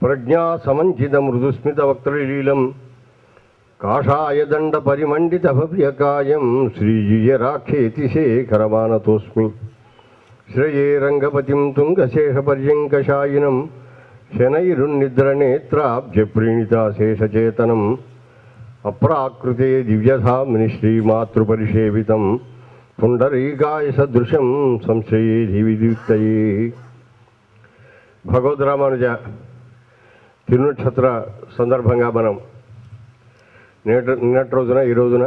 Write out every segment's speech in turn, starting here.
ప్రజ్ఞా సమంచిత మృదుస్మిత వక్త్రలీలం కాషాయదండ పరిమండిత భవ్యకాయం శ్రీజరాఖ్యేతి శేఖరమానతోస్మి శ్రేయే రంగపతిం తుంగశేషపర్యంకశాయినం శనైరున్నిద్రనేత్రాబ్జప్రీణితాశేషచేతనం అప్రాకృతే దివ్యధామ్ని శ్రీమాతృపరిషేవితం పుండరీకాయ సదృశం సంశ్రయే ధివిద్యుక్తయే. భగవద్ రామానుజ తిరునక్షత్ర సందర్భంగా మనం నిన్నటి రోజున ఈ రోజున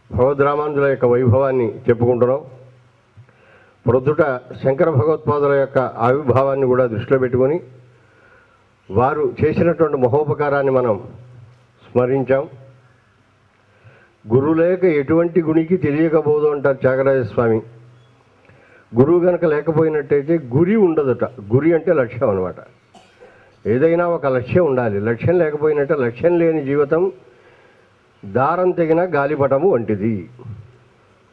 భగవద్ రామానుజుల యొక్క వైభవాన్ని చెప్పుకుంటున్నాం. ప్రొద్దుట శంకర భగవత్పాదుల యొక్క ఆవిర్భావాన్ని కూడా దృష్టిలో పెట్టుకొని వారు చేసినటువంటి మహోపకారాన్ని మనం స్మరించాం. గురువు లేక ఎటువంటి గుణికి తెలియకపోదు అంటారు త్యాగరాజ స్వామి. గురువు కనుక లేకపోయినట్టయితే గురి ఉండదట. గురి అంటే లక్ష్యం అన్నమాట. ఏదైనా ఒక లక్ష్యం ఉండాలి. లక్ష్యం లేకపోయినట్టే లక్ష్యం లేని జీవితం దారం తెగిన గాలిపటము వంటిది.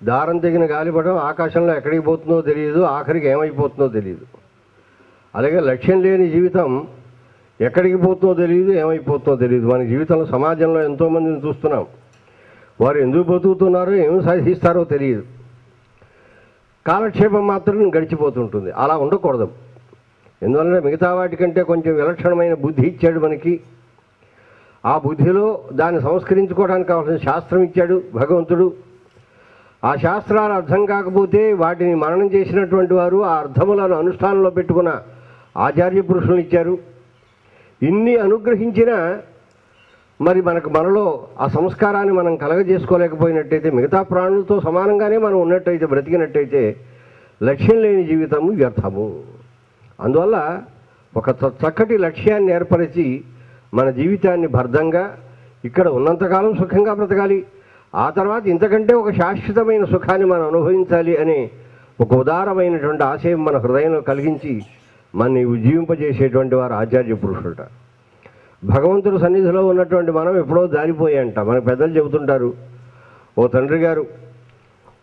దారం తెగిన గాలిపటం ఆకాశంలో ఎక్కడికి పోతుందో తెలియదు, ఆఖరికి ఏమైపోతుందో తెలియదు. అలాగే లక్ష్యం లేని జీవితం ఎక్కడికి పోతుందో తెలియదు, ఏమైపోతుందో తెలియదు. మన జీవితంలో సమాజంలో ఎంతోమందిని చూస్తున్నాం. వారు ఎందుకు బతుకుతున్నారో ఏమి సాధిస్తారో తెలియదు. కాలక్షేపం మాత్రం గడిచిపోతుంటుంది. అలా ఉండకూడదు. ఎందువల్ల మిగతా వాటికంటే కొంచెం విలక్షణమైన బుద్ధి ఇచ్చాడు మనకి. ఆ బుద్ధిలో దాన్ని సంస్కరించుకోవడానికి కావాల్సిన శాస్త్రం ఇచ్చాడు భగవంతుడు. ఆ శాస్త్రాలు అర్థం కాకపోతే వాటిని మననం చేసినటువంటి వారు ఆ అర్థములను అనుష్ఠానంలో పెట్టుకున్న ఆచార్య పురుషులను ఇచ్చారు. ఇన్ని అనుగ్రహించినా మరి మనలో ఆ సంస్కారాన్ని మనం కలగజేసుకోలేకపోయినట్టయితే మిగతా ప్రాణులతో సమానంగానే మనం ఉన్నట్టయితే, బ్రతికినట్టయితే లక్ష్యం లేని జీవితము వ్యర్థము. అందువల్ల ఒక చక్కటి లక్ష్యాన్ని ఏర్పరిచి మన జీవితాన్ని భద్రంగా ఇక్కడ ఉన్నంతకాలం సుఖంగా బ్రతకాలి. ఆ తర్వాత ఇంతకంటే ఒక శాశ్వతమైన సుఖాన్ని మనం అనుభవించాలి అనే ఒక ఉదారమైనటువంటి ఆశయం మన హృదయంలో కలిగించి మనని ఉజ్జీవింపజేసేటువంటి వారు ఆచార్య పురుషులట. భగవంతుడి సన్నిధిలో ఉన్నటువంటి మనం ఎప్పుడో జారిపోయాయంట. మన పెద్దలు చెబుతుంటారు. ఓ తండ్రి గారు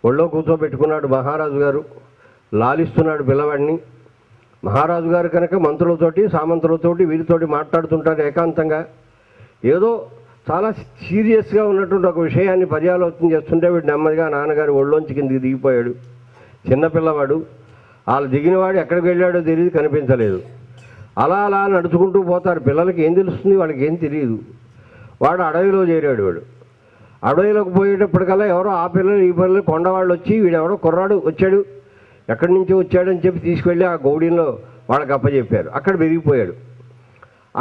ఒళ్ళో కూర్చోబెట్టుకున్నాడు మహారాజు గారు, లాలిస్తున్నాడు పిల్లవాడిని. మహారాజు గారు కనుక మంత్రులతోటి సామంతులతోటి వీరితోటి మాట్లాడుతుంటారు ఏకాంతంగా. ఏదో చాలా సీరియస్గా ఉన్నటువంటి ఒక విషయాన్ని పర్యాలోచన చేస్తుంటే వీడు నెమ్మదిగా నాన్నగారు ఒళ్ళోంచి కిందికి దిగిపోయాడు. చిన్నపిల్లవాడు. వాళ్ళు దిగినవాడు ఎక్కడికి వెళ్ళాడో తెలియదు, కనిపించలేదు. అలా అలా నడుచుకుంటూ పోతారు. పిల్లలకి ఏం తెలుస్తుంది, వాళ్ళకి ఏం తెలియదు. వాడు అడవిలో చేరాడు. వాడు అడవిలోకి పోయేటప్పటికల్లా ఎవరో ఆ పిల్లలు ఈ పిల్లలు కొండవాళ్ళు వచ్చి వీడెవరో కుర్రాడు వచ్చాడు, ఎక్కడి నుంచి వచ్చాడని చెప్పి తీసుకెళ్ళి ఆ గౌడీలో వాళ్ళకి అప్పచెప్పారు. అక్కడ పెరిగిపోయాడు.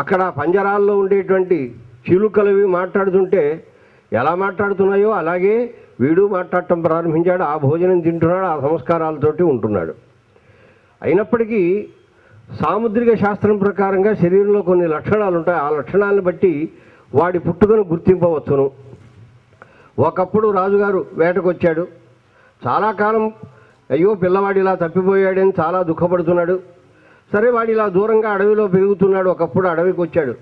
అక్కడ పంజరాల్లో ఉండేటువంటి చిలుకలవి మాట్లాడుతుంటే ఎలా మాట్లాడుతున్నాయో అలాగే వీడు మాట్లాడటం ప్రారంభించాడు. ఆ భోజనం తింటున్నాడు, ఆ సంస్కారాలతోటి ఉంటున్నాడు. అయినప్పటికీ సాముద్రిక శాస్త్రం ప్రకారంగా శరీరంలో కొన్ని లక్షణాలు ఉంటాయి. ఆ లక్షణాలను బట్టి వాడి పుట్టుకను గుర్తింపవచ్చును. ఒకప్పుడు రాజుగారు వేటకు వచ్చాడు. చాలా కాలం అయ్యో పిల్లవాడు ఇలా తప్పిపోయాడని చాలా దుఃఖపడుతున్నాడు. సరే వాడు ఇలా దూరంగా అడవిలో పెరుగుతున్నాడు. ఒకప్పుడు అడవికి వచ్చాడు.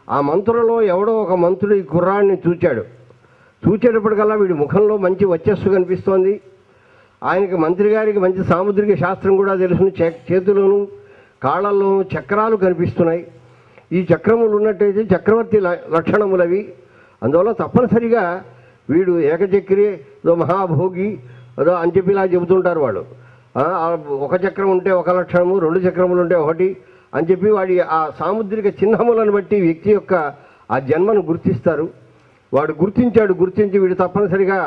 ఆ మంత్రులలో ఎవడో ఒక మంత్రుడు ఈ కుర్రాడిని చూచాడు. చూచేటప్పటికల్లా వీడి ముఖంలో మంచి వచ్చస్సు కనిపిస్తోంది. ఆయనకి మంత్రి గారికి మంచి సాముద్రిక శాస్త్రం కూడా తెలుసు. చేతుల్లోనూ కాళ్ళల్లోనూ చక్రాలు కనిపిస్తున్నాయి. ఈ చక్రములు ఉన్నట్టయితే చక్రవర్తి లక్షణములవి. అందువల్ల తప్పనిసరిగా వీడు ఏకచక్రి ఏదో మహాభోగి ఏదో అని చెప్పి ఇలా చెబుతుంటారు వాళ్ళు. ఒక చక్రం ఉంటే ఒక లక్షణము, రెండు చక్రములు ఉంటే ఒకటి అని చెప్పి వాడి ఆ సాముద్రిక చిహ్నములను బట్టి వ్యక్తి యొక్క ఆ జన్మను గుర్తిస్తారు. వాడు గుర్తించి వీడు తప్పనిసరిగా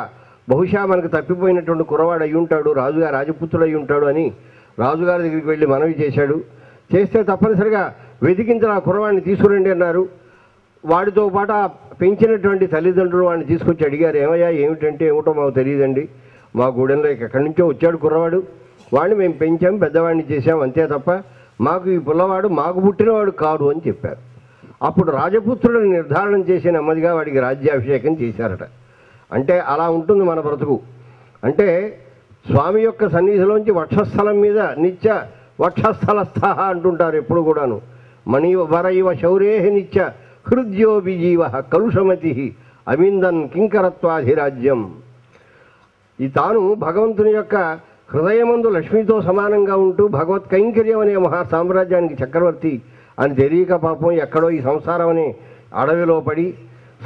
బహుశా మనకు తప్పిపోయినటువంటి కురవాడు అయి ఉంటాడు, రాజుగారు రాజపుత్రుడు అయి ఉంటాడు అని రాజుగారి దగ్గరికి వెళ్ళి మనవి చేశాడు. చేస్తే తప్పనిసరిగా వెతికించిన ఆ కురవాడిని తీసుకురండి అన్నారు. వాడితో పాటు పెంచినటువంటి తల్లిదండ్రులు వాడిని తీసుకొచ్చి అడిగారు, ఏమయ్యా ఏమిటంటే ఏమిటో మాకు తెలియదండి, మా గూడెంలో ఎక్కడి నుంచో వచ్చాడు కుర్రవాడు, వాడిని మేము పెంచాం, పెద్దవాడిని చేశాం, అంతే తప్ప మాకు ఈ పిల్లవాడు మాకు పుట్టినవాడు కాదు అని చెప్పారు. అప్పుడు రాజపుత్రుడిని నిర్ధారణ చేసి నెమ్మదిగా వాడికి రాజ్యాభిషేకం చేశారట. అంటే అలా ఉంటుంది మన బ్రతుకు. అంటే స్వామి యొక్క సన్నిధిలోంచి వక్షస్థలం మీద నిత్య వక్షస్థలస్థ అంటుంటారు ఎప్పుడు కూడాను. మణి వరైవ శౌరేహి నిత్య హృద్యోభిజీవ కలుషమతి అమిందన్ కింకరత్వాధిరాజ్యం. ఈ తాను భగవంతుని యొక్క హృదయమందు లక్ష్మితో సమానంగా ఉంటూ భగవత్ కైంకర్యం అనే మహా సామ్రాజ్యానికి చక్రవర్తి అని తెలియక పాపం ఎక్కడో ఈ సంసారం అనే అడవిలో పడి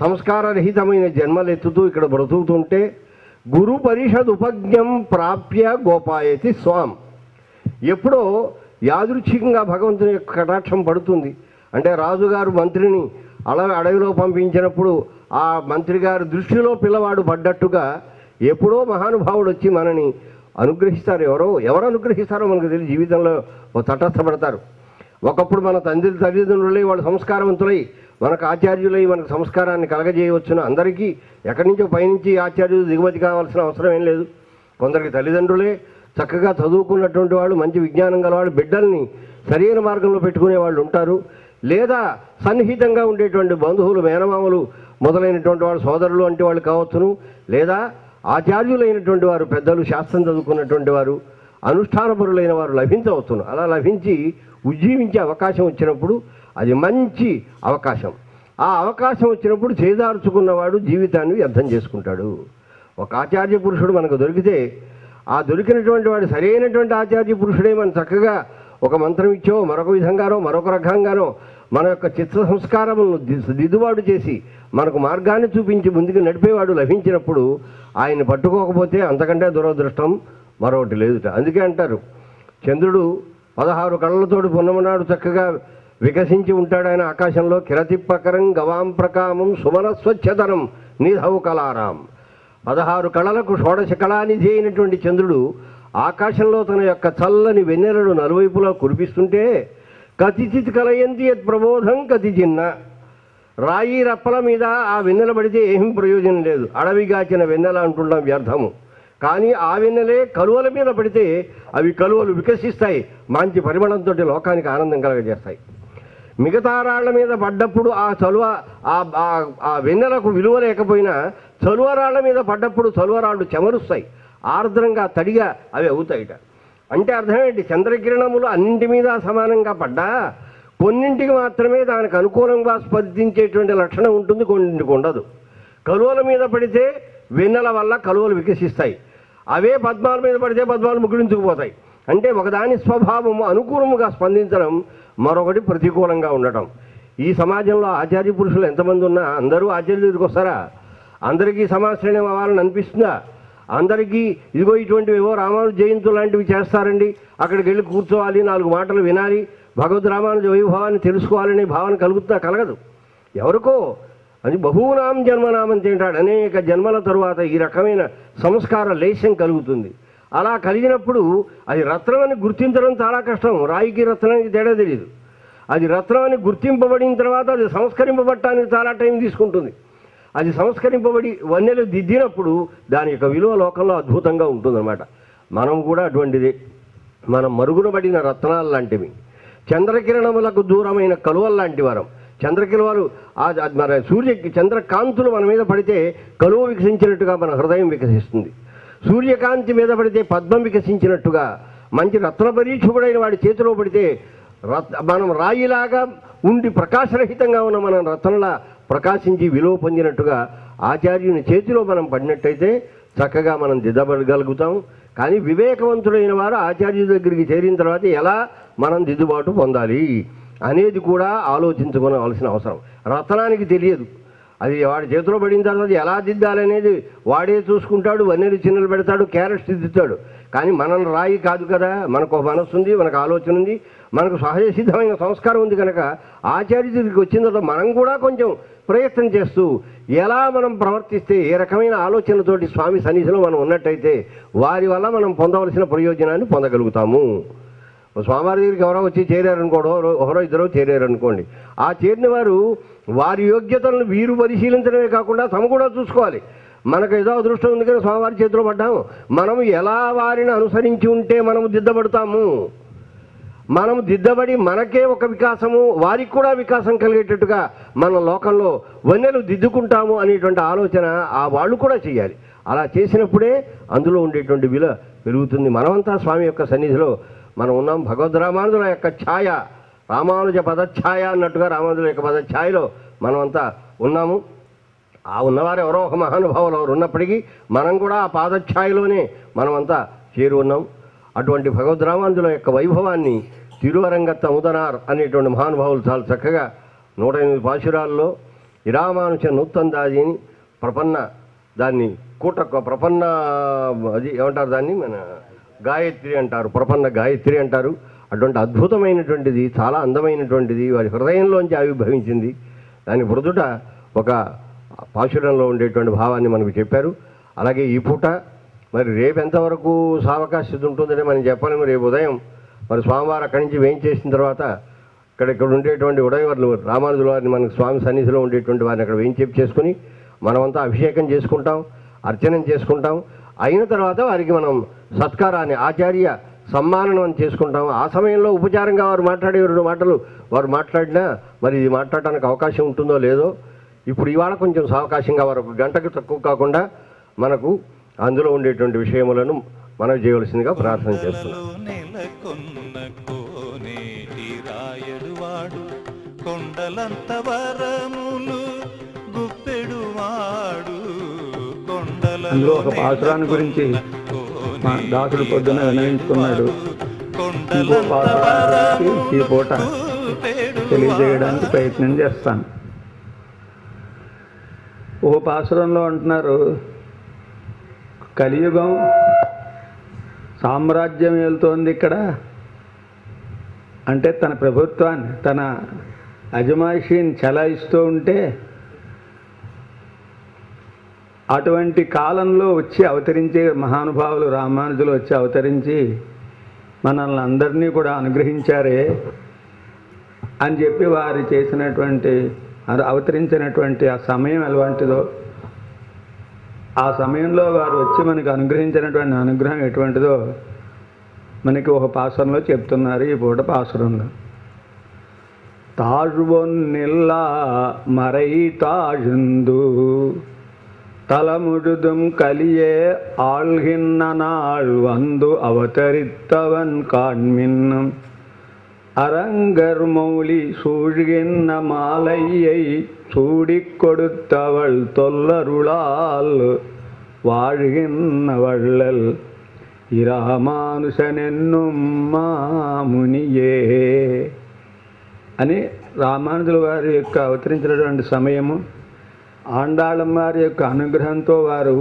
సంస్కారరహితమైన జన్మలెత్తుతూ ఇక్కడ బ్రతుకుతుంటే గురు పరిషద్ ఉపజ్ఞం ప్రాప్య గోపాయతి స్వాం. ఎప్పుడో యాదృచ్ఛికంగా భగవంతుని యొక్క కటాక్షం పడుతుంది. అంటే రాజుగారు మంత్రిని అడవిలో పంపించినప్పుడు ఆ మంత్రి గారి దృష్టిలో పిల్లవాడు పడ్డట్టుగా ఎప్పుడో మహానుభావుడు వచ్చి మనని అనుగ్రహిస్తారు. ఎవరు అనుగ్రహిస్తారో మనకు తెలియదు. జీవితంలో తటస్థపడతారు. ఒకప్పుడు మన తల్లిదండ్రులై వాళ్ళు సంస్కారవంతులై మనకు ఆచార్యులై మనకు సంస్కారాన్ని కలగజేయవచ్చును. అందరికీ ఎక్కడి నుంచో పైనుంచి ఆచార్యులు దిగుమతి కావాల్సిన అవసరం ఏం లేదు. కొందరికి తల్లిదండ్రులే చక్కగా చదువుకున్నటువంటి వాళ్ళు, మంచి విజ్ఞానం గల వాళ్ళు బిడ్డల్ని సరైన మార్గంలో పెట్టుకునే వాళ్ళు ఉంటారు. లేదా సన్నిహితంగా ఉండేటువంటి బంధువులు, మేనమామలు మొదలైనటువంటి వాళ్ళు, సోదరులు అంటే వాళ్ళు కావచ్చును. లేదా ఆచార్యులైనటువంటి వారు, పెద్దలు, శాస్త్రం చదువుకున్నటువంటి వారు, అనుష్ఠానపరులైన వారు లభించవచ్చును. అలా లభించి ఉజ్జీవించే అవకాశం వచ్చినప్పుడు అది మంచి అవకాశం. ఆ అవకాశం వచ్చినప్పుడు చేదార్చుకున్నవాడు జీవితాన్ని వ్యర్థం చేసుకుంటాడు. ఒక ఆచార్య పురుషుడు మనకు దొరికితే ఆ దొరికినటువంటి వాడు సరైనటువంటి ఆచార్య పురుషుడే మనం చక్కగా ఒక మంత్రం ఇచ్చో, మరొక విధంగానో, మరొక రకంగానో మన యొక్క చిత్త సంస్కారములను దిద్దుబాటు చేసి మనకు మార్గాన్ని చూపించి ముందుకు నడిపేవాడు లభించినప్పుడు ఆయన్ని పట్టుకోకపోతే అంతకంటే దురదృష్టం మరొకటి లేదుట. అందుకే అంటారు, చంద్రుడు 16 కళ్ళతోటి పున్నమనాడు చక్కగా వికసించి ఉంటాడు ఆయన ఆకాశంలో. కిరతిప్పకరం గవాం ప్రకామం సుమనస్వచ్ఛతనం నిధౌ కళారాం. 16 కళలకు షోడశ కళానిధి అయినటువంటి చంద్రుడు ఆకాశంలో తన యొక్క చల్లని వెన్నెలను నలువైపులా కురిపిస్తుంటే కతిచిత్ కలయంతి యత్ ప్రబోధం కతి చిన్న. రాయి రప్పల మీద ఆ వెన్నెల పడితే ఏమీ ప్రయోజనం లేదు. అడవిగాచిన వెన్నెల అంటుంటాం, వ్యర్థము. కానీ ఆ వెన్నెలే కలువల మీద పడితే అవి కలువలు వికసిస్తాయి, మంచి పరిమళంతో లోకానికి ఆనందం కలగజేస్తాయి. మిగతా రాళ్ల మీద పడ్డప్పుడు ఆ చలువ ఆ వెన్నెలకు విలువ లేకపోయినా చలువ రాళ్ల మీద పడ్డప్పుడు చలువ రాళ్ళు చెమరుస్తాయి, ఆర్ద్రంగా తడిగా అవి అవుతాయిట. అంటే అర్థం ఏంటి? చంద్రకిరణములు అన్నింటి మీద సమానంగా పడ్డా కొన్నింటికి మాత్రమే దానికి అనుకూలంగా స్పందించేటువంటి లక్షణం ఉంటుంది, కొన్నింటికి ఉండదు. కలువల మీద పడితే వెన్నెల వల్ల కలువలు వికసిస్తాయి, అవే పద్మాల మీద పడితే పద్మాలు ముగిలించుకుపోతాయి. అంటే ఒకదాని స్వభావము అనుకూలముగా స్పందించడం, మరొకటి ప్రతికూలంగా ఉండటం. ఈ సమాజంలో ఆచార్య పురుషులు ఎంతమంది ఉన్నా అందరూ ఆచార్యుల దగ్గరికి వస్తారా? అందరికీ సమాశ్రయం అవ్వాలని అనిపిస్తుందా? అందరికీ ఇదిగో ఇటువంటివి ఏవో రామానుజ జయంతులు లాంటివి చేస్తారండి, అక్కడికి వెళ్ళి కూర్చోవాలి, 4 మాటలు వినాలి, భగవద్ రామానుజ వైభవాన్ని తెలుసుకోవాలనే భావన కలుగుతుందా? కలగదు. ఎవరికో అది బహూనాం జన్మనామం తింటాడు. అనేక జన్మల తరువాత ఈ రకమైన సంస్కార లేశం కలుగుతుంది. అలా కలిగినప్పుడు అది రత్నం అని గుర్తించడం చాలా కష్టం. రాయికి రత్నానికి తేడా తెలియదు. అది రత్నం అని గుర్తింపబడిన తర్వాత అది సంస్కరింపబడటానికి చాలా టైం తీసుకుంటుంది. అది సంస్కరింపబడి వన్నెలు దిద్దినప్పుడు దాని యొక్క విలువ లోకంలో అద్భుతంగా ఉంటుందన్నమాట. మనం కూడా అటువంటిది. మనం మరుగునబడిన రత్నాలు లాంటివి, చంద్రకిరణములకు దూరమైన కలువలు లాంటి వారం. చంద్రకిరణాలు మన చంద్రకాంతులు మన మీద పడితే కలువ వికసించినట్టుగా మన హృదయం వికసిస్తుంది. సూర్యకాంతి మీద పడితే పద్మం వికసించినట్టుగా మంచి రత్నపరీక్షకుడైన వాడి చేతిలో పడితే మనం రాయిలాగా ఉండి ప్రకాశరహితంగా ఉన్న మనం రత్నలా ప్రకాశించి విలువ పొందినట్టుగా ఆచార్యుని చేతిలో మనం పడినట్టయితే చక్కగా మనం దిద్దబడగలుగుతాం. కానీ వివేకవంతుడైన వారు ఆచార్యుడి దగ్గరికి చేరిన తర్వాత ఎలా మనం దిద్దుబాటు పొందాలి అనేది కూడా ఆలోచించుకోవాల్సిన అవసరం. రత్నానికి తెలియదు, అది వాడి చేతిలో పడిన తర్వాత ఎలా దిద్దాలనేది వాడే చూసుకుంటాడు, వన్నెలు చిన్నలు పెడతాడు, క్యారెట్స్ దిద్దుతాడు. కానీ మనం రాయి కాదు కదా, మనకు ఒక మనస్సు ఉంది, మనకు ఆలోచన ఉంది, మనకు సహజ సిద్ధమైన సంస్కారం ఉంది. కనుక ఆచార్య దగ్గరికి వచ్చిన తర్వాత మనం కూడా కొంచెం ప్రయత్నం చేస్తూ ఎలా మనం ప్రవర్తిస్తే, ఏ రకమైన ఆలోచనతోటి స్వామి సన్నిధిలో మనం ఉన్నట్టయితే వారి వల్ల మనం పొందవలసిన ప్రయోజనాన్ని పొందగలుగుతాము. స్వామివారి దగ్గరికి ఎవరో వచ్చి చేరారనుకోవడం, ఒకరో ఇద్దరో చేరారనుకోండి, ఆ చేరిన వారు వారి యోగ్యతలను వీరు పరిశీలించడమే కాకుండా తమ కూడా చూసుకోవాలి. మనకు ఏదో అదృష్టం ఉంది కానీ స్వామివారి చేతిలో పడ్డాము, మనము ఎలా వారిని అనుసరించి ఉంటే మనము దిద్దబడతాము. మనము దిద్దబడి మనకే ఒక వికాసము, వారికి కూడా వికాసం కలిగేటట్టుగా మన లోకంలో వన్నెలు దిద్దుకుంటాము అనేటువంటి ఆలోచన ఆ వాళ్ళు కూడా చేయాలి. అలా చేసినప్పుడే అందులో ఉండేటువంటి విలువ పెరుగుతుంది. మనమంతా స్వామి యొక్క సన్నిధిలో మనం ఉన్నాం. భగవద్ రామానుజుల యొక్క ఛాయ, రామానుజ పదఛాయ అన్నట్టుగా రామానుజుల యొక్క పదఛాయలో మనమంతా ఉన్నాము. ఆ ఉన్నవారు ఎవరో ఒక మహానుభావులు ఎవరు ఉన్నప్పటికీ మనం కూడా ఆ పాదఛాయలోనే మనమంతా చేరి ఉన్నాం. అటువంటి భగవద్ రామానుజుల యొక్క వైభవాన్ని తిరువరంగత్ అముదనార్ అనేటువంటి మహానుభావులు చాలా చక్కగా 108 పాశురాల్లో ఇరామానుష నూత్తందాజిని ప్రపన్న దాన్ని ప్రపన్న అది ఏమంటారు దాన్ని మన గాయత్రి అంటారు, ప్రపన్న గాయత్రి అంటారు. అటువంటి అద్భుతమైనటువంటిది, చాలా అందమైనటువంటిది, వారి హృదయంలోంచి ఆవిర్భవించింది. దాని బురదుట ఒక పాశురంలో ఉండేటువంటి భావాన్ని మనకు చెప్పారు. అలాగే ఈ పూట మరి రేపు ఎంతవరకు సావకాశత ఉంటుందని మనం చెప్పలేము. రేపు ఉదయం మరి స్వామివారు అక్కడి నుంచి వేయించేసిన తర్వాత ఇక్కడ ఉండేటువంటి ఉదయవర్లు రామానుజుల వారిని మనకు స్వామి సన్నిధిలో ఉండేటువంటి వారిని అక్కడ వేయించేపు చేసుకుని మనమంతా అభిషేకం చేసుకుంటాం, అర్చనం చేసుకుంటాం. అయిన తర్వాత వారికి మనం సత్కారాన్ని ఆచార్య సమ్మానం చేసుకుంటాం. ఆ సమయంలో ఉపచారంగా వారు మాట్లాడే 2 మాటలు వారు మాట్లాడినా మరి ఇది మాట్లాడటానికి అవకాశం ఉంటుందో లేదో. ఇప్పుడు ఇవాళ కొంచెం సావకాశంగా వారు 1 గంటకు తక్కువ కాకుండా మనకు అందులో ఉండేటువంటి విషయములను మనం చేయవలసిందిగా ప్రార్థన చేస్తున్నాం. అందులో ఒక పాసురాన్ని గురించి మా దాసుడు పొద్దున వినవించుకున్నాడు. ఇంకో పాసురాన్ని ఈ పూట తెలియజేయడానికి ప్రయత్నం చేస్తాను. ఓ పాసురంలో అంటున్నారు, కలియుగం సామ్రాజ్యం వెళ్తోంది ఇక్కడ అంటే తన ప్రభుత్వాన్ని, తన అజమాయిషీని చలాయిస్తూ ఉంటే అటువంటి కాలంలో వచ్చి అవతరించే మహానుభావులు రామానుజులు వచ్చి అవతరించి మనల్ని అందరినీ కూడా అనుగ్రహించారే అని చెప్పి వారు చేసినటువంటి అవతరించినటువంటి ఆ సమయం ఎలాంటిదో, ఆ సమయంలో వారు వచ్చి మనకు అనుగ్రహించినటువంటి అనుగ్రహం ఎటువంటిదో మనకి ఒక పాసురంలో చెప్తున్నారు. ఈ పూట పాసురంలో తాழ்వొన్నిల్లా మరై తాழ்ந்து தலமுழுதும் கலியே ஆள்கின்ற நாள் வந்து அவதரித்தவன் காண்மின்னும் அரங்கர் மௌலி சூழ்கின்ற மாலையை சூடிக் கொடுத்தவள் தொல்லருளால் வாழ்கின்ற வள்ளல் ఇరామానుషనెన్నుం మామునియే అని రామానుజుల వారి యొక్క అవతరించినటువంటి సమయము, ఆండాళమ్మ వారి యొక్క అనుగ్రహంతో వారు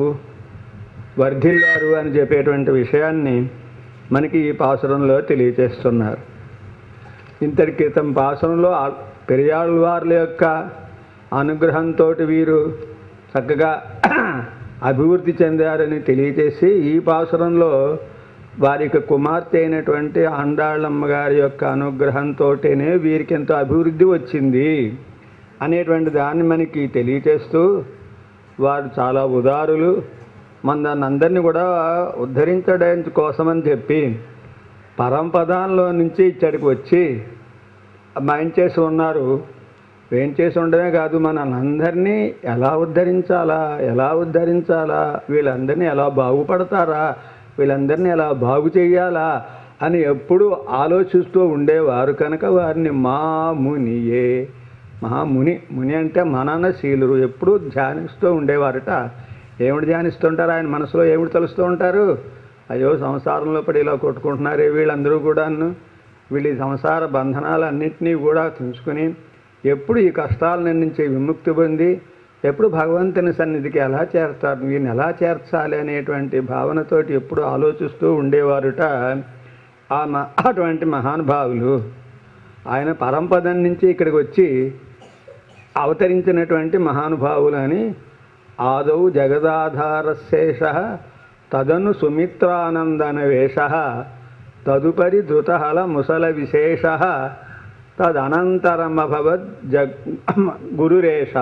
వర్ధిల్లారు అని చెప్పేటువంటి విషయాన్ని మనకి ఈ పాసురంలో తెలియచేస్తున్నారు. ఇంతటి క్రితం పాసురంలో పెరియాళ్ళవార్ల యొక్క అనుగ్రహంతో వీరు చక్కగా అభివృద్ధి చెందారని తెలియచేసి ఈ పాసురంలో వారి యొక్క కుమార్తె అయినటువంటి ఆండాళమ్మ గారి యొక్క అనుగ్రహంతోనే వీరికి ఎంతో అభివృద్ధి వచ్చింది అనేటువంటి దాన్ని మనకి తెలియచేస్తూ వారు చాలా ఉదారులు, దాన్ని అందరినీ కూడా ఉద్ధరించడం కోసమని చెప్పి పరంపదాల్లో నుంచి ఇక్కడికి వచ్చి చేసి ఉన్నారు. ఏం చేసి ఉండమే కాదు, మనల్ని అందరినీ ఎలా ఉద్ధరించాలా, వీళ్ళందరినీ ఎలా బాగుపడతారా, వీళ్ళందరినీ ఎలా బాగు చేయాలా అని ఎప్పుడు ఆలోచిస్తూ ఉండేవారు కనుక వారిని మామునియే, ముని అంటే మననశీలురు, ఎప్పుడు ధ్యానిస్తూ ఉండేవారట. ఏమిటి ధ్యానిస్తుంటారు? ఆయన మనసులో ఏమిటి తలుస్తూ ఉంటారు? అయ్యో సంసారంలో పడి ఇలా కొట్టుకుంటున్నారే వీళ్ళందరూ కూడాను, వీళ్ళ సంసార బంధనాలన్నింటినీ కూడా తెలుసుకుని ఎప్పుడు ఈ కష్టాల నుంచి విముక్తి పొంది ఎప్పుడు భగవంతుని సన్నిధికి ఎలా చేరతారు, వీరిని ఎలా చేర్చాలి అనేటువంటి భావనతోటి ఎప్పుడు ఆలోచిస్తూ ఉండేవారుట అటువంటి మహానుభావులు. ఆయన పరంపదం నుంచి ఇక్కడికి వచ్చి అవతరించినటువంటి మహానుభావులు అని ఆదౌ జగదాధారశేష తదను సుమిత్రానందన వేష తదుపరి ధృతహల ముసల విశేష తదనంతరమభవద్ గురురేష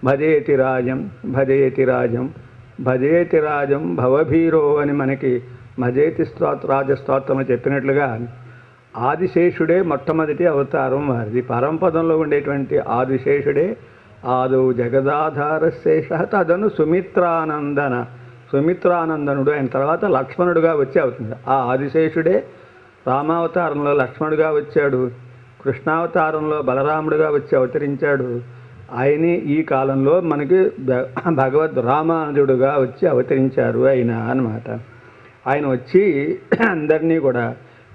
భజేతి రాజం భవభీరో అని మనకి భజేతి రాజస్తోత్రం చెప్పినట్లుగా ఆదిశేషుడే మొట్టమొదటి అవతారం వారిది. పరంపదంలో ఉండేటువంటి ఆదిశేషుడే ఆదౌ జగదాధారశేష తదను సుమిత్రానందనుడు ఆయన తర్వాత లక్ష్మణుడుగా వచ్చి అవుతుంది. ఆ ఆదిశేషుడే రామావతారంలో లక్ష్మణుడుగా వచ్చాడు, కృష్ణావతారంలో బలరాముడుగా వచ్చి అవతరించాడు. ఆయనే ఈ కాలంలో మనకి భగవద్ రామానుజుడుగా వచ్చి అవతరించారు ఆయన అన్నమాట. ఆయన వచ్చి అందరినీ కూడా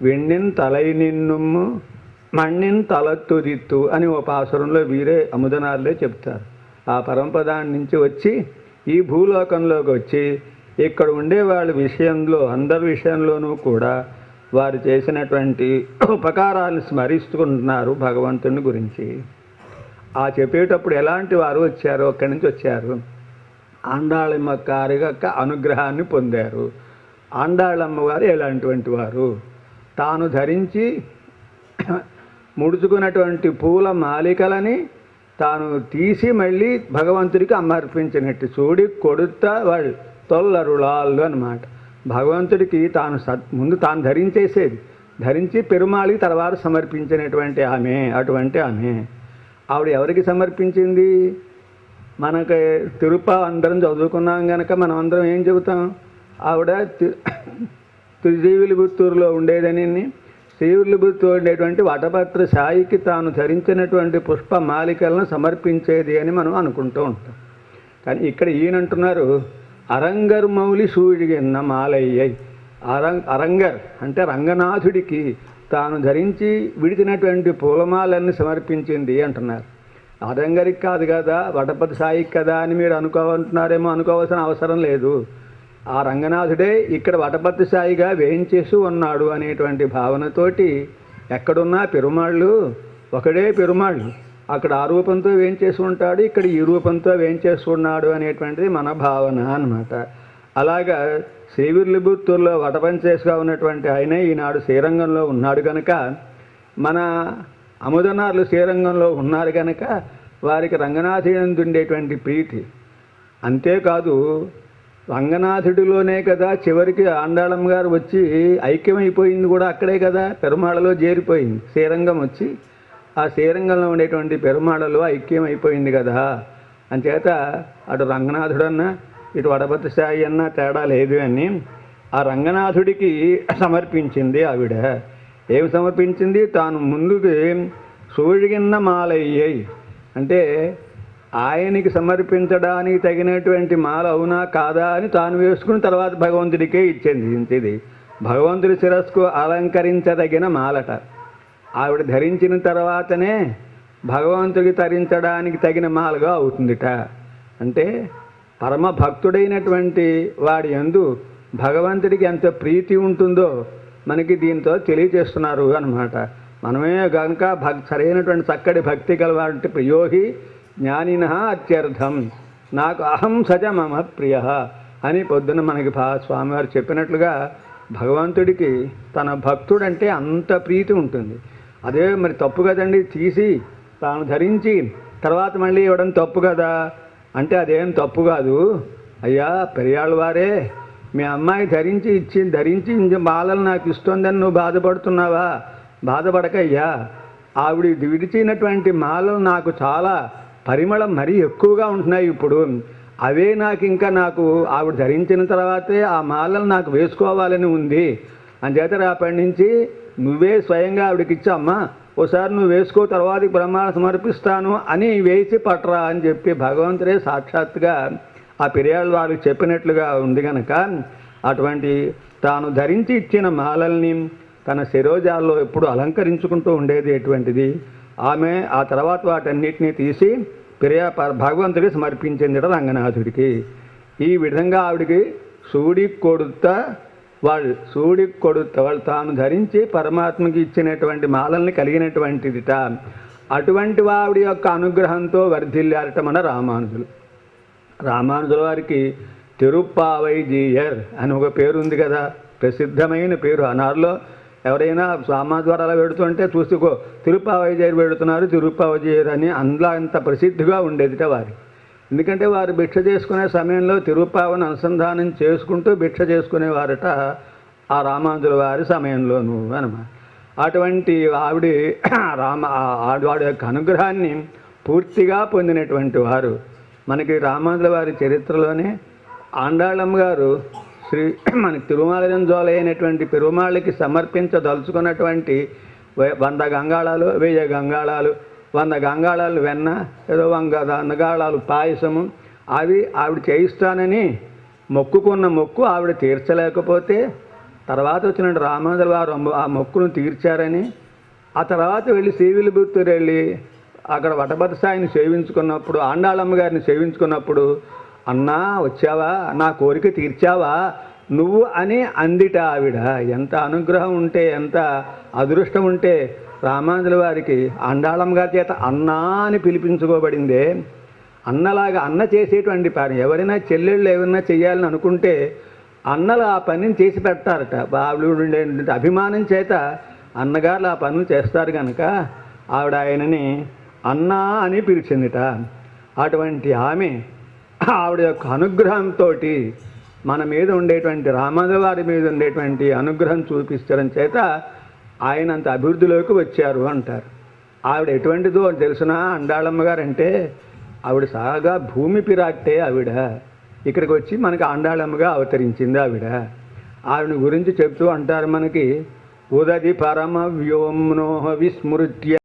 వెಣ್ಣಿన్ తలై నిన్నుమ్ము మణ్ణిన్ తలత్తుదిత్తు అని ఒక పాసురంలో వీరే అముదనారులే చెప్తారు. ఆ పరంపదాన్ని నుంచి వచ్చి ఈ భూలోకంలోకి వచ్చి ఇక్కడ ఉండే వాళ్ళ విషయంలో అందరి విషయంలోనూ కూడా వారు చేసినటువంటి ఉపకారాలను స్మరిస్తున్నారు భగవంతుని గురించి. ఆ చెప్పేటప్పుడు ఎలాంటి వారు వచ్చారో అక్కడి నుంచి వచ్చారు. ఆండాళమ్మ గారి యొక్క అనుగ్రహాన్ని పొందారు. ఆండాళమ్మవారు ఎలాంటివంటి వారు? తాను ధరించి ముడుచుకున్నటువంటి పూల మాలికలని తాను తీసి మళ్ళీ భగవంతుడికి అమర్పించినట్టు చూడి కొడుతా వాళ్ళు తొల్లరుళాళ్ళు అనమాట. భగవంతుడికి తాను ముందు తాను ధరించేసేది, ధరించి పెరుమాళికి తర్వాత సమర్పించినటువంటి ఆమె. అటువంటి ఆమె ఆవిడ ఎవరికి సమర్పించింది? మనకి అందరం చదువుకున్నాం కనుక మనం అందరం ఏం చెబుతాం? ఆవిడ శ్రీవిల్లిపుత్తూరులో ఉండేదని, శ్రీవిల్లిపుత్తూరు ఉండేటువంటి వటపత్ర సాయికి తాను ధరించినటువంటి పుష్ప మాలికలను సమర్పించేది అని మనం అనుకుంటూ ఉంటాం. కానీ ఇక్కడ ఈయనంటున్నారు అరంగర్ మౌలి సూడిగిన్న మాలయ్యై. అరంగర్ అంటే రంగనాథుడికి తాను ధరించి విడిచినటువంటి పూలమాలన్నీ సమర్పించింది అంటున్నారు. అరంగరికి కాదు కదా, వటపతి సాయికి కదా అని మీరు అనుకోవాలంటున్నారేమో. అనుకోవాల్సిన అవసరం లేదు. ఆ రంగనాథుడే ఇక్కడ వటపతి సాయిగా వేయించేసి ఉన్నాడు అనేటువంటి భావనతోటి ఎక్కడున్నా పెరుమాళ్ళు ఒకడే పెరుమాళ్ళు. అక్కడ ఆ రూపంతో వేయించేసి ఉంటాడు, ఇక్కడ ఈ రూపంతో వేయించేసి ఉన్నాడు అనేటువంటిది మన భావన అన్నమాట. అలాగా శ్రీవిల్లిపుత్తూరులో వటపంచేసిగా ఉన్నటువంటి ఆయనే ఈనాడు శ్రీరంగంలో ఉన్నాడు కనుక, మన అముదనార్లు శ్రీరంగంలో ఉన్నారు కనుక వారికి రంగనాథుడి ఉండేటువంటి ప్రీతి. అంతేకాదు రంగనాథుడిలోనే కదా చివరికి ఆండాళమ్మ గారు వచ్చి ఐక్యమైపోయింది కూడా అక్కడే కదా, పెరుమాళలో చేరిపోయింది. శ్రీరంగం వచ్చి ఆ శ్రీరంగంలో ఉండేటువంటి పెరుమాళలో ఐక్యమైపోయింది కదా. అంచేత అటు రంగనాథుడన్నా ఇటు వటపతి సాయి అన్నా తేడా లేదు అని ఆ రంగనాథుడికి సమర్పించింది ఆవిడ. ఏమి సమర్పించింది? తాను ముందుకు సూడిగిన్న మాలయ్యాయి అంటే ఆయనకి సమర్పించడానికి తగినటువంటి మాల అవునా కాదా అని తాను వేసుకుని తర్వాత భగవంతుడికే ఇచ్చింది. ఇది భగవంతుడి శిరస్సుకు అలంకరించదగిన మాలట. ఆవిడ ధరించిన తర్వాతనే భగవంతుడికి ధరించడానికి తగిన మాలగా అవుతుందిట. అంటే పరమ భక్తుడైనటువంటి వాడి యందు భగవంతుడికి ఎంత ప్రీతి ఉంటుందో మనకి దీంతో తెలియజేస్తున్నారు అన్నమాట. మనమే కనుక సరైనటువంటి చక్కటి భక్తి గలవాటి ప్రియోహి జ్ఞానిన అత్యర్థం నాకు అహం సజ మమ ప్రియ అని పొద్దున మనకి స్వామివారు చెప్పినట్లుగా భగవంతుడికి తన భక్తుడంటే అంత ప్రీతి ఉంటుంది. అదే మరి తప్పు కదండి, తీసి తాను ధరించి తర్వాత మళ్ళీ ఇవ్వడం తప్పు కదా అంటే అదేం తప్పు కాదు. అయ్యా పెరియాళ్ళ వారే, మీ అమ్మాయి ధరించి మాలలు నాకు ఇస్తుందని నువ్వు బాధపడుతున్నావా? బాధపడకయ్యా, ఆవిడ విడిచినటువంటి మాలలు నాకు చాలా పరిమళం మరీ ఎక్కువగా ఉంటున్నాయి ఇప్పుడు. అవే నాకు ఆవిడ ధరించిన తర్వాతే ఆ మాలలు నాకు వేసుకోవాలని ఉంది. అంచేత రేపటి నుంచి నువ్వే స్వయంగా ఆవిడకి ఇచ్చామ్మా, ఓసారి నువ్వు వేసుకో, తర్వాత బ్రహ్మాండ సమర్పిస్తాను అని వేసి పట్టరా అని చెప్పి భగవంతుడే సాక్షాత్తుగా ఆ పెరియాళ్ళ వారికి చెప్పినట్లుగా ఉంది కనుక అటువంటి తాను ధరించి ఇచ్చిన మాలల్ని తన శిరోజాల్లో ఎప్పుడు అలంకరించుకుంటూ ఉండేది ఎటువంటిది. ఆమె ఆ తర్వాత వాటన్నిటినీ తీసి భగవంతుడికి సమర్పించింది రంగనాథుడికి. ఈ విధంగా ఆవిడికి సూడి కొడుతా వాళ్ళు తాను ధరించి పరమాత్మకి ఇచ్చినటువంటి మాలల్ని కలిగినటువంటిదిట. అటువంటి ఆవిడ యొక్క అనుగ్రహంతో వర్ధిల్లారట మన రామానుజుల వారికి తిరుప్పావైజీయర్ అని ఒక పేరు ఉంది కదా, ప్రసిద్ధమైన పేరు. అనార్లో ఎవరైనా సామాద్వారాలు పెడుతుంటే చూసుకో, తిరుప్పావైజీయర్ పెడుతున్నారు, తిరుప్పావైజీయర్ అని అందులో అంత ప్రసిద్ధిగా ఉండేదిట వారి. ఎందుకంటే వారు భిక్ష చేసుకునే సమయంలో తిరుప్పావని అనుసంధానం చేసుకుంటూ భిక్ష చేసుకునేవారట ఆ రామానుజుల వారి సమయంలోనూ అన్నమాట. అటువంటి ఆవిడ వాడి యొక్క అనుగ్రహాన్ని పూర్తిగా పొందినటువంటి వారు. మనకి రామానుజుల వారి చరిత్రలోనే ఆండాళమ్మ గారు మనకి తిరుమల అయినటువంటి పెరుమాళ్ళకి సమర్పించదలుచుకున్నటువంటి 100 గంగాళాలు 1000 గంగాళాలు 100 గంగాళాలు వెన్న, ఏదో 100 గంగాళాలు పాయసము అవి ఆవిడ చేయిస్తానని మొక్కుకున్న మొక్కు ఆవిడ తీర్చలేకపోతే తర్వాత వచ్చిన రామానుజుల వారు ఆ మొక్కును తీర్చారని, ఆ తర్వాత వెళ్ళి శ్రీవిల్లిపుత్తూరు వెళ్ళి అక్కడ వటభద్ర సాయిని సేవించుకున్నప్పుడు, ఆండాళమ్మ గారిని సేవించుకున్నప్పుడు, అన్నా వచ్చావా, నా కోరిక తీర్చావా నువ్వు అని అందిట ఆవిడ. ఎంత అనుగ్రహం ఉంటే, ఎంత అదృష్టం ఉంటే రామానుజుల వారికి ఆండాళమ్మ గారి చేత అన్నా అని పిలిపించుకోబడిందే. అన్నలాగా అన్న చేసేటువంటి పని, ఎవరైనా చెల్లెళ్ళు ఏమైనా చెయ్యాలని అనుకుంటే అన్నలు ఆ పనిని చేసి పెడతారట. ఆవిడ అభిమానం చేత అన్నగారులు ఆ పనులు చేస్తారు కనుక ఆవిడ ఆయనని అన్నా అని పిలిచిందిట. అటువంటి ఆమె ఆవిడ యొక్క అనుగ్రహంతో మన మీద ఉండేటువంటి రామానుజుల వారి మీద ఉండేటువంటి అనుగ్రహం చూపించడం చేత ఆయన అంత అభివృద్ధిలోకి వచ్చారు అంటారు. ఆవిడ ఎటువంటిదో తెలుసునా అండాళమ్మ గారు అంటే, ఆవిడ సాగా భూమి పిరాట్టే ఆవిడ. ఇక్కడికి వచ్చి మనకి ఆండాళమ్మగా అవతరించింది ఆవిడ. ఆవిడ గురించి చెప్తూ అంటారు మనకి, ఉదది పరమ వ్యోమ్నోహ విస్మృత్య